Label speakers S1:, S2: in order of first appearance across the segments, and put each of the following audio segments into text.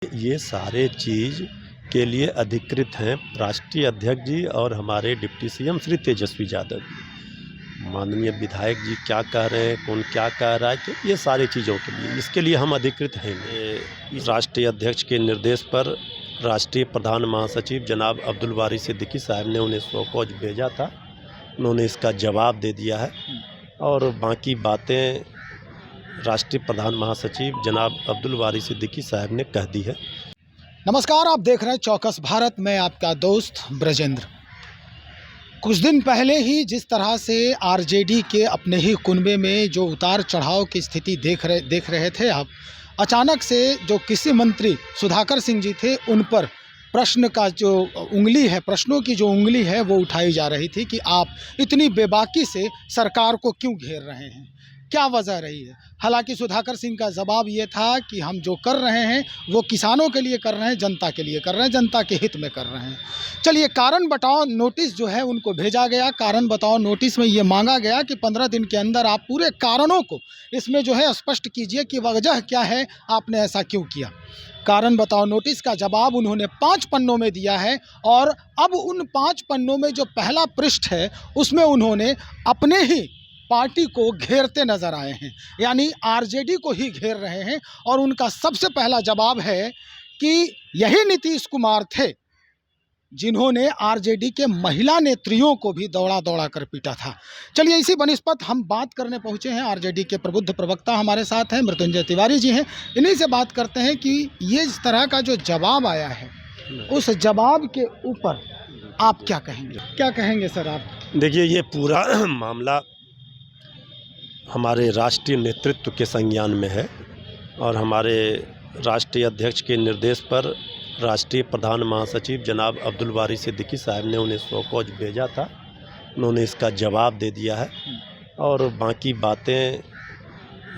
S1: ये सारे चीज़ के लिए अधिकृत हैं राष्ट्रीय अध्यक्ष जी और हमारे डिप्टी सीएम श्री तेजस्वी यादव जी। माननीय विधायक जी क्या कह रहे हैं, कौन क्या कह रहा है, तो ये सारी चीज़ों के लिए इसके लिए हम अधिकृत हैं। राष्ट्रीय अध्यक्ष के निर्देश पर राष्ट्रीय प्रधान महासचिव जनाब अब्दुल बारी सिद्दीकी साहब ने उन्हें शोकॉज भेजा था। उन्होंने इसका जवाब दे दिया है और बाकी बातें राष्ट्रीय प्रधान महासचिव जनाब अब्दुल बारी सिद्दीकी साहब ने कह दी है।
S2: नमस्कार, आप देख रहे हैं चौकस भारत में आपका दोस्त ब्रजेंद्र। कुछ दिन पहले ही जिस तरह से आरजेडी के अपने ही कुनबे में जो उतार चढ़ाव की स्थिति देख रहे थे आप, अचानक से जो कृषि मंत्री सुधाकर सिंह जी थे उन पर प्रश्न का जो उंगली है, प्रश्नों की जो उंगली है वो उठाई जा रही थी कि आप इतनी बेबाकी से सरकार को क्यों घेर रहे हैं, क्या वजह रही है। हालांकि सुधाकर सिंह का जवाब ये था कि हम जो कर रहे हैं वो किसानों के लिए कर रहे हैं, जनता के लिए कर रहे हैं, जनता के हित में कर रहे हैं। चलिए, कारण बताओ नोटिस जो है उनको भेजा गया। कारण बताओ नोटिस में ये मांगा गया कि 15 दिन के अंदर आप पूरे कारणों को इसमें जो है स्पष्ट कीजिए कि वजह क्या है, आपने ऐसा क्यों किया। कारण बताओ नोटिस का जवाब उन्होंने 5 पन्नों में दिया है और अब उन 5 पन्नों में जो पहला पृष्ठ है उसमें उन्होंने अपने ही पार्टी को घेरते नजर आए हैं, यानी आरजेडी को ही घेर रहे हैं। और उनका सबसे पहला जवाब है कि यही नीतीश कुमार थे जिन्होंने आरजेडी के महिला नेत्रियों को भी दौड़ा दौड़ा कर पीटा था। चलिए, इसी बनिस्पत हम बात करने पहुंचे हैं। आरजेडी के प्रबुद्ध प्रवक्ता हमारे साथ हैं, मृत्युंजय तिवारी जी हैं। इन्हीं से बात करते हैं कि ये इस तरह का जो जवाब आया है उस जवाब के ऊपर आप क्या कहेंगे सर आप?
S1: देखिए, ये पूरा मामला हमारे राष्ट्रीय नेतृत्व के संज्ञान में है और हमारे राष्ट्रीय अध्यक्ष के निर्देश पर राष्ट्रीय प्रधान महासचिव जनाब अब्दुल बारी सिद्दीकी साहब ने उन्हें शोकॉज भेजा था। उन्होंने इसका जवाब दे दिया है और बाकी बातें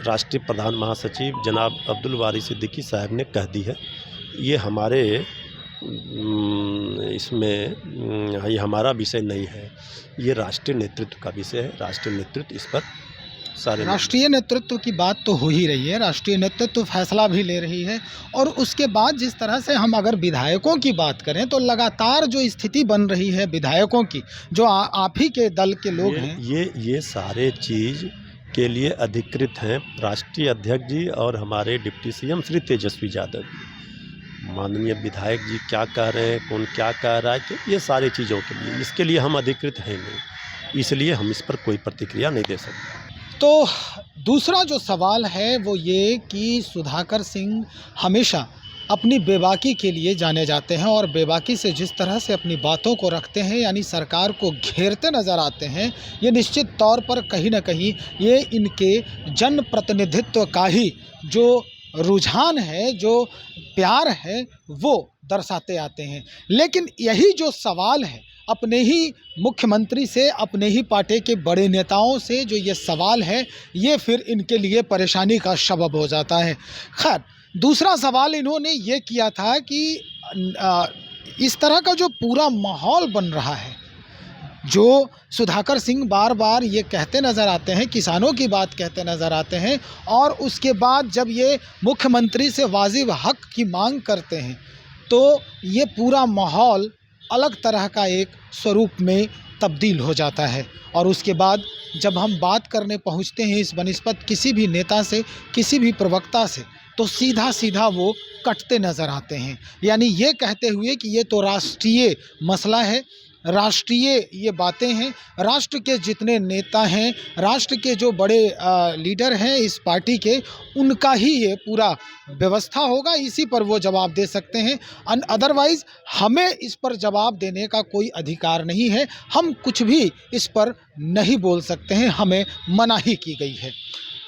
S1: राष्ट्रीय प्रधान महासचिव जनाब अब्दुल बारी सिद्दीकी साहब ने कह दी है। ये हमारे इसमें ये हमारा विषय नहीं है, ये राष्ट्रीय नेतृत्व का विषय है। राष्ट्रीय नेतृत्व इस पर
S2: राष्ट्रीय नेतृत्व की बात तो हो ही रही है, राष्ट्रीय नेतृत्व फैसला भी ले रही है। और उसके बाद जिस तरह से हम अगर विधायकों की बात करें तो लगातार जो स्थिति बन रही है विधायकों की, जो आप ही के दल के लोग हैं,
S1: ये सारे चीज़ के लिए अधिकृत हैं राष्ट्रीय अध्यक्ष जी और हमारे डिप्टी सीएम श्री तेजस्वी यादव जी। माननीय विधायक जी क्या कह रहे हैं, कौन क्या कह रहा है, तो ये सारी चीज़ों के लिए इसके लिए हम अधिकृत हैं नहीं, इसलिए हम इस पर कोई प्रतिक्रिया नहीं दे सकते।
S2: तो दूसरा जो सवाल है वो ये कि सुधाकर सिंह हमेशा अपनी बेबाकी के लिए जाने जाते हैं और बेबाकी से जिस तरह से अपनी बातों को रखते हैं, यानी सरकार को घेरते नज़र आते हैं, ये निश्चित तौर पर कहीं ना कहीं ये इनके जनप्रतिनिधित्व का ही जो रुझान है, जो प्यार है, वो दर्शाते आते हैं। लेकिन यही जो सवाल है अपने ही मुख्यमंत्री से, अपने ही पार्टी के बड़े नेताओं से जो ये सवाल है, ये फिर इनके लिए परेशानी का सबब हो जाता है। खैर, दूसरा सवाल इन्होंने ये किया था कि इस तरह का जो पूरा माहौल बन रहा है, जो सुधाकर सिंह बार बार ये कहते नज़र आते हैं, किसानों की बात कहते नज़र आते हैं, और उसके बाद जब ये मुख्यमंत्री से वाजिब हक की मांग करते हैं तो ये पूरा माहौल अलग तरह का एक स्वरूप में तब्दील हो जाता है। और उसके बाद जब हम बात करने पहुंचते हैं इस बनिस्पत किसी भी नेता से, किसी भी प्रवक्ता से, तो सीधा सीधा वो कटते नज़र आते हैं, यानी ये कहते हुए कि ये तो राष्ट्रीय मसला है, राष्ट्रीय ये बातें हैं, राष्ट्र के जितने नेता हैं, राष्ट्र के जो बड़े लीडर हैं इस पार्टी के, उनका ही ये पूरा व्यवस्था होगा, इसी पर वो जवाब दे सकते हैं। अदरवाइज़ हमें इस पर जवाब देने का कोई अधिकार नहीं है, हम कुछ भी इस पर नहीं बोल सकते हैं, हमें मनाही की गई है।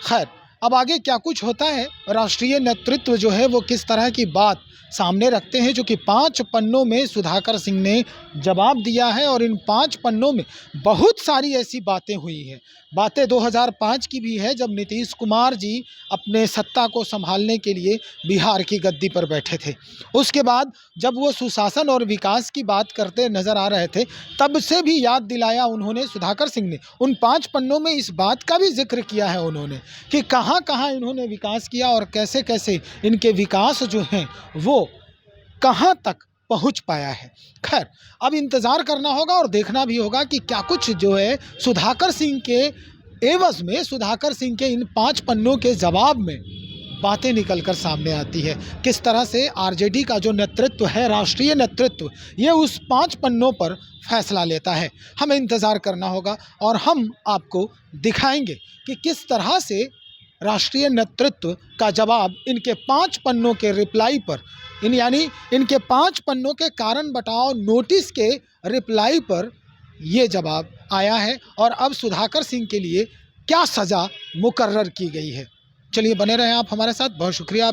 S2: खैर, अब आगे क्या कुछ होता है, राष्ट्रीय नेतृत्व जो है वो किस तरह की बात सामने रखते हैं, जो कि 5 पन्नों में सुधाकर सिंह ने जवाब दिया है। और इन 5 पन्नों में बहुत सारी ऐसी बातें हुई हैं। बातें 2005 की भी है, जब नीतीश कुमार जी अपने सत्ता को संभालने के लिए बिहार की गद्दी पर बैठे थे। उसके बाद जब वो सुशासन और विकास की बात करते नज़र आ रहे थे, तब से भी याद दिलाया उन्होंने, सुधाकर सिंह ने उन 5 पन्नों में इस बात का भी जिक्र किया है उन्होंने कि कहाँ कहाँ कहाँ इन्होंने विकास किया और कैसे कैसे इनके विकास जो हैं वो कहाँ तक पहुँच पाया है। खैर, अब इंतज़ार करना होगा और देखना भी होगा कि क्या कुछ जो है सुधाकर सिंह के एवज़ में, सुधाकर सिंह के इन 5 पन्नों के जवाब में बातें निकलकर सामने आती है। किस तरह से आरजेडी का जो नेतृत्व है, राष्ट्रीय नेतृत्व, ये उस 5 पन्नों पर फैसला लेता है। हमें इंतज़ार करना होगा और हम आपको दिखाएंगे कि किस तरह से राष्ट्रीय नेतृत्व का जवाब इनके 5 पन्नों के रिप्लाई पर, यानी इनके 5 पन्नों के कारण बताओ नोटिस के रिप्लाई पर ये जवाब आया है और अब सुधाकर सिंह के लिए क्या सज़ा मुकर्रर की गई है। चलिए बने रहें आप हमारे साथ। बहुत शुक्रिया।